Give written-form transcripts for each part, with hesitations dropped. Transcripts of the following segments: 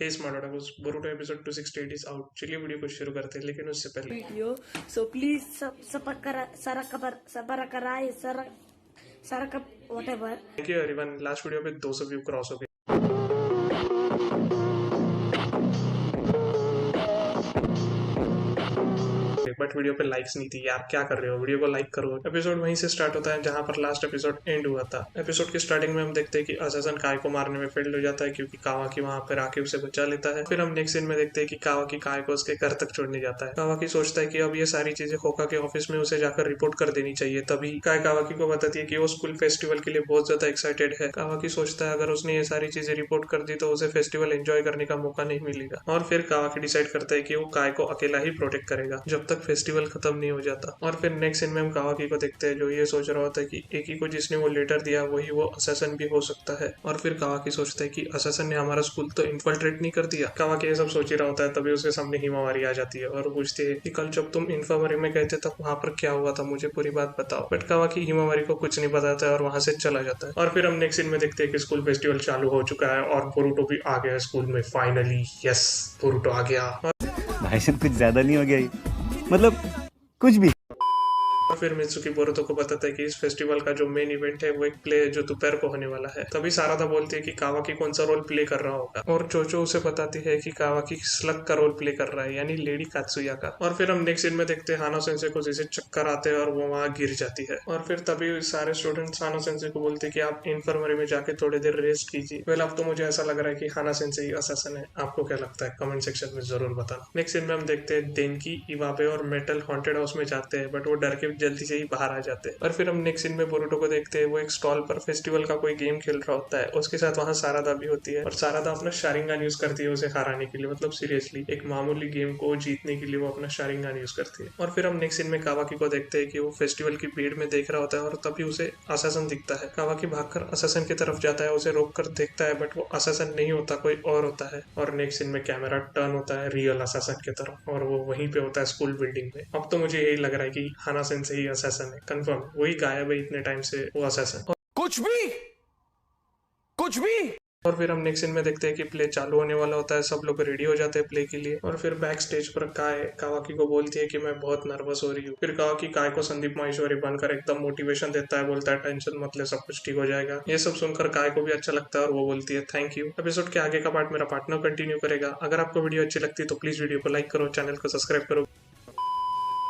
हे smart ऑटोबस, Boruto episode 268 is out. चलिए video को शुरू करते हैं, लेकिन उससे पहले video. So please Saraka whatever. Thank you everyone. Last video पे 200 व्यू क्रॉस हो गए, बट वीडियो पे लाइक्स नहीं थी यार। क्या कर रहे हो, वीडियो को लाइक करो। एपिसोड वहीं से स्टार्ट होता है जहां पर लास्ट एपिसोड एंड हुआ था। एपिसोड की स्टार्टिंग में हम देखते हैं कि असासन काय को मारने में फेल्ड हो जाता है क्योंकि कावाकी वहां पर आके उसे बचा लेता है। फिर हम नेक्स्ट सीन में देखते हैं कि कावाकी काय को उसके घर तक छोड़ने जाता है। कावाकी सोचता है कि अब ये सारी चीजें होका के ऑफिस में उसे जाकर रिपोर्ट कर देनी चाहिए। तभी काय कावाकी को बताती है कि वो स्कूल फेस्टिवल के लिए बहुत ज्यादा एक्साइटेड है। कावाकी सोचता है अगर उसने ये सारी चीजें रिपोर्ट कर दी तो उसे फेस्टिवल एंजॉय करने का मौका नहीं मिलेगा, और फिर कावाकी डिसाइड करता है कि वो काय को अकेला ही प्रोटेक्ट करेगा जब तक फेस्टिवल खत्म नहीं हो जाता। और फिर नेक्स्ट सीन में हम कावाकी को देखते हैं जो ये सोच रहा होता है कि एक ही को जिसने वो लेटर दिया वही वो असैसन भी हो सकता है। और फिर कावाकी सोचता है कि असैसन ने हमारा स्कूल तो इन्फिल्ट्रेट नहीं कर दिया। कावाकी ये सब सोच ही रहा होता है, तभी उसके सामने हिमावारी आ जाती है और पूछती है कि कल जब तुम इन्फर्मरी में गए थे तब वहां पर क्या हुआ था, मुझे पूरी बात बताओ। बट कावाकी हिमावारी को कुछ नहीं बताता है और वहां से चला जाता है। और फिर हम नेक्स्ट सीन में देखते हैं कि स्कूल फेस्टिवल चालू हो चुका है और बोरुटो भी आ गया है स्कूल में। फाइनली यस, बोरुटो आ गया। भाई साहब कुछ ज्यादा नहीं हो गया ये? मतलब कुछ भी। और फिर मित्सुकी बोरुतो को बताता है कि इस फेस्टिवल का जो मेन इवेंट है वो एक प्ले है जो दोपहर को होने वाला है। तभी सारादा बोलती है कि कावाकी कौन सा रोल प्ले कर रहा होगा, और चोचो उसे बताती है कि कावाकी स्लग का रोल प्ले कर रहा है, यानी लेडी कात्सुया का। और फिर हम नेक्स्ट सीन में देखते हैं हाना सेंसे को जैसे चक्कर आते हैं और वो वहां गिर जाती है। और फिर तभी सारे स्टूडेंट्स हाना सेंसे को बोलते हैं कि आप इन्फर्मरी में जाके थोड़ी देर रेस्ट कीजिए। वेल अब तो मुझे ऐसा लग रहा है कि हाना सेंसे ही असैसिन है। आपको क्या लगता है कमेंट सेक्शन में जरूर बताना। नेक्स्ट सीन में हम देखते हैं देनकी, इवाबे और मेटल हॉन्टेड हाउस में जाते हैं, बट वो डर के जल्दी से ही बाहर आ जाते हैं। और फिर हम नेक्स्ट सीन में बोरुटो को देखते हैं वो एक स्टॉल पर फेस्टिवल का कोई गेम खेल रहा होता है। उसके साथ वहां सारादा भी होती है और सारादा अपना शारिंगान यूज करती है उसे हराने के लिए। मतलब सीरियसली एक मामूली गेम को जीतने के लिए वो अपना शारिंगान यूज करती है। और फिर हम नेक्स्ट सीन में कावाकी को देखते हैं कि वो फेस्टिवल की भीड़ में देख रहा होता है और तभी उसे असैसिन दिखता है। कावाकी भागकर असैसिन की तरफ जाता है, उसे रोक कर देखता है, बट वो असैसिन नहीं होता, कोई और होता है। और नेक्स्ट सीन में कैमरा टर्न होता है रियल असैसिन की तरफ और वो वहीं पे होता है स्कूल बिल्डिंग में। अब तो मुझे यही लग रहा है कि हाना सेंसे ही असैसिन है, कंफर्म वही गायब है इतने टाइम से वो असैसिन। कुछ भी। और फिर हम नेक्स्ट सीन में देखते हैं कि प्ले चालू होने वाला होता है, सब लोग रेडी हो जाते हैं प्ले के लिए। और फिर बैक स्टेज पर कावाकी को बोलती है कि मैं बहुत नर्वस हो रही हूँ। फिर कावाकी काय को संदीप माहेश्वरी बनकर एकदम मोटिवेशन देता है, बोलता है टेंशन मत ले, सब कुछ ठीक हो जाएगा। ये सब सुनकर काय को भी अच्छा लगता है और वो बोलती है थैंक यू। एपिसोड के आगे का पार्ट मेरा पार्टनर कंटिन्यू करेगा। अगर आपको वीडियो अच्छी लगती है तो प्लीज वीडियो को लाइक करो, चैनल को सब्सक्राइब करो।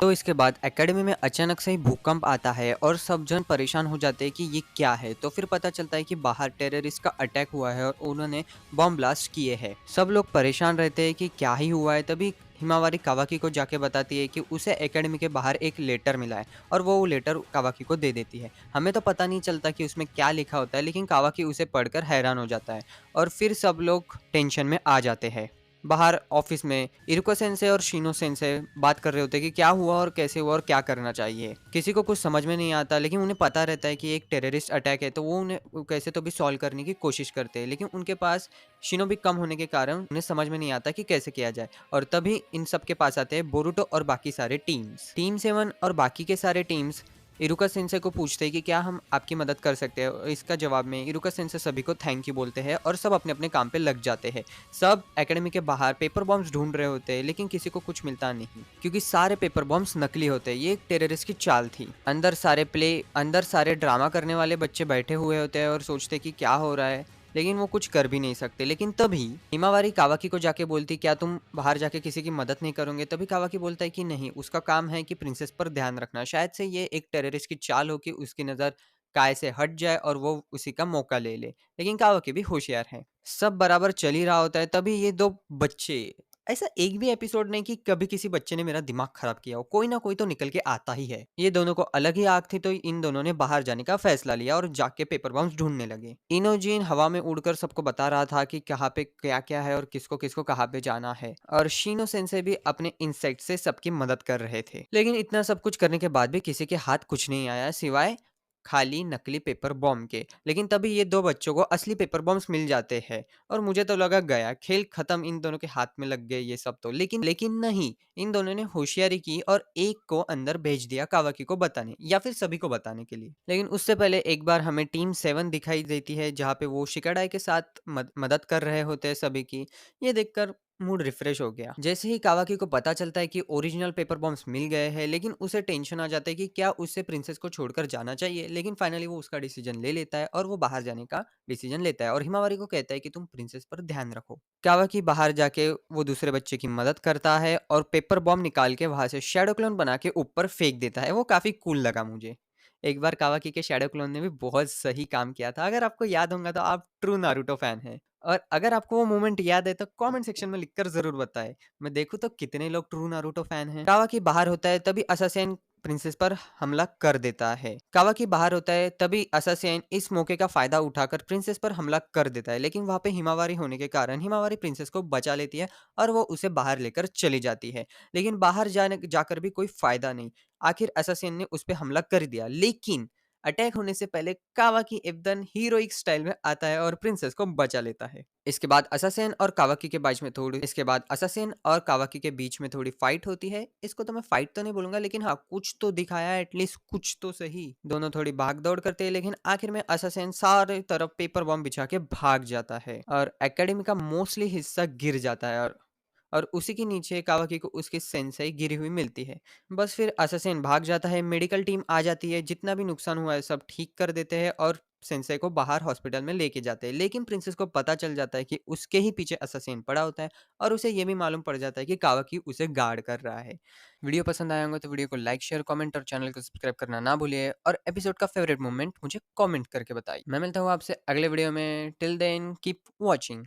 तो इसके बाद एकेडमी में अचानक से ही भूकंप आता है और सब जन परेशान हो जाते हैं कि ये क्या है। तो फिर पता चलता है कि बाहर टेररिस्ट का अटैक हुआ है और उन्होंने बॉम्ब ब्लास्ट किए हैं। सब लोग परेशान रहते हैं कि क्या ही हुआ है। तभी हिमावारी कावाकी को जाके बताती है कि उसे एकेडमी के बाहर एक लेटर मिला है और वो लेटर कावाकी को दे देती है। हमें तो पता नहीं चलता कि उसमें क्या लिखा होता है, लेकिन कावाकी उसे पढ़कर हैरान हो जाता है और फिर सब लोग टेंशन में आ जाते हैं। बाहर ऑफिस में इरुको सेंसे और शिनो सेंसे बात कर रहे होते हैं कि क्या हुआ और कैसे हुआ और क्या करना चाहिए। किसी को कुछ समझ में नहीं आता, लेकिन उन्हें पता रहता है कि एक टेररिस्ट अटैक है, तो वो उन्हें कैसे तो भी सॉल्व करने की कोशिश करते हैं। लेकिन उनके पास शिनो भी कम होने के कारण उन्हें समझ में नहीं आता कि कैसे किया जाए। और तभी इन सब के पास आते हैं बोरुटो और बाकी सारे टीम्स। टीम 7 और बाकी के सारे टीम्स इरुका सेंसे को पूछते हैं कि क्या हम आपकी मदद कर सकते हैं। इसका जवाब में इरुका सेंसे सभी को थैंक यू बोलते हैं और सब अपने अपने काम पे लग जाते हैं। सब एकेडमी के बाहर पेपर बॉम्ब्स ढूंढ रहे होते हैं, लेकिन किसी को कुछ मिलता नहीं क्योंकि सारे पेपर बॉम्ब्स नकली होते हैं। ये एक टेररिस्ट की चाल थी। अंदर सारे ड्रामा करने वाले बच्चे बैठे हुए होते हैं और सोचते कि क्या हो रहा है, लेकिन वो कुछ कर भी नहीं सकते। लेकिन तभी हिमावारी कावाकी को जाके बोलती क्या तुम बाहर जाके किसी की मदद नहीं करोगे। तभी कावाकी बोलता है कि नहीं, उसका काम है कि प्रिंसेस पर ध्यान रखना। शायद से ये एक टेररिस्ट की चाल हो कि उसकी नज़र काय से हट जाए और वो उसी का मौका ले ले। लेकिन कावाकी भी होशियार है। सब बराबर चल ही रहा होता है, तभी ये दो बच्चे, ऐसा एक भी एपिसोड नहीं कि कभी किसी बच्चे ने मेरा दिमाग खराब किया हो, कोई ना कोई तो निकल के आता ही है। ये दोनों को अलग ही आग थी, तो इन दोनों ने बाहर जाने का फैसला लिया और जाके पेपर बॉम्ब्स ढूंढने लगे। इनोजीन हवा में उड़कर सबको बता रहा था कि कहाँ पे क्या क्या है और किसको किसको कहाँ पे जाना है। और शीनो सेंसे भी अपने इंसेक्ट से सबकी मदद कर रहे थे। लेकिन इतना सब कुछ करने के बाद भी किसी के हाथ कुछ नहीं आया सिवाय खाली नकली पेपर बॉम्ब के। लेकिन तभी ये दो बच्चों को असली पेपर बॉम्ब्स मिल जाते हैं और मुझे तो लगा गया खेल खत्म, इन दोनों के हाथ में लग गए ये सब तो। लेकिन लेकिन नहीं, इन दोनों ने होशियारी की और एक को अंदर भेज दिया कावाकी को बताने या फिर सभी को बताने के लिए। लेकिन उससे पहले एक बार हमें टीम 7 दिखाई देती है जहाँ पे वो शिकाडाई के साथ मदद कर रहे होते हैं सभी की। ये देखकर मूड रिफ्रेश हो गया। जैसे ही कावाकी को पता चलता है कि ओरिजिनल पेपर बॉम्ब्स मिल गए हैं, लेकिन उसे टेंशन आ जाता है कि क्या उसे प्रिंसेस को छोड़कर जाना चाहिए। लेकिन फाइनली वो उसका डिसीजन ले लेता है और वो बाहर जाने का डिसीजन लेता है और हिमावारी को कहता है कि तुम प्रिंसेस पर ध्यान रखो। कावाकी बाहर जाके वो दूसरे बच्चे की मदद करता है और पेपर बॉम्ब निकाल के वहां से शैडो क्लोन बना के ऊपर फेंक देता है। वो काफी कूल लगा मुझे। एक बार कावाकी के शैडो क्लोन ने भी बहुत सही काम किया था। अगर आपको याद होगा तो आप ट्रू नारुतो फैन हैं। और अगर आपको वो मोमेंट याद है तो कमेंट सेक्शन में लिखकर जरूर बताएं। मैं देखूं तो कितने लोग ट्रू नारुतो फैन हैं। कावाकी बाहर होता है तभी असासिन प्रिंसेस पर हमला कर देता है। कावाकी बाहर होता है तभी असासिन इस मौके का फायदा उठाकर प्रिंसेस पर हमला कर देता है। लेकिन वहां पे हिमावारी होने के कारण हिमावारी प्रिंसेस को बचा लेती है और वो उसे बाहर लेकर चली जाती है। लेकिन बाहर जाने जाकर भी कोई फायदा नहीं। आखिर असासिन ने उस पर हमला कर दिया, लेकिन अटैक होने से पहले कावाकी एकदम हीरोइक स्टाइल में आता है और प्रिंसेस को बचा लेता है। इसके बाद असासिन और कावाकी के बीच में थोड़ी फाइट होती है। इसको तो मैं फाइट तो नहीं बोलूंगा, लेकिन हाँ कुछ तो दिखाया है, एटलीस्ट कुछ तो सही। दोनों थोड़ी भाग दौड़ करते हैं, लेकिन आखिर में असासिन सारे तरफ पेपर बॉम्ब बिछा के भाग जाता है और एकेडमी का मोस्टली हिस्सा गिर जाता है और उसी के नीचे कावाकी को उसकी सेंसेई गिरी हुई मिलती है। बस फिर असासिन भाग जाता है, मेडिकल टीम आ जाती है, जितना भी नुकसान हुआ है सब ठीक कर देते हैं और सेंसेई को बाहर हॉस्पिटल में लेके जाते हैं। लेकिन प्रिंसेस को पता चल जाता है कि उसके ही पीछे असासिन पड़ा होता है और उसे ये भी मालूम पड़ जाता है कि कावाकी उसे गार्ड कर रहा है। वीडियो पसंद आया होगा तो वीडियो को लाइक, शेयर, कमेंट और चैनल को सब्सक्राइब करना ना भूलिए और एपिसोड का फेवरेट मोमेंट मुझे कमेंट करके बताइए। मैं मिलता हूँ आपसे अगले वीडियो में। Till then keep watching.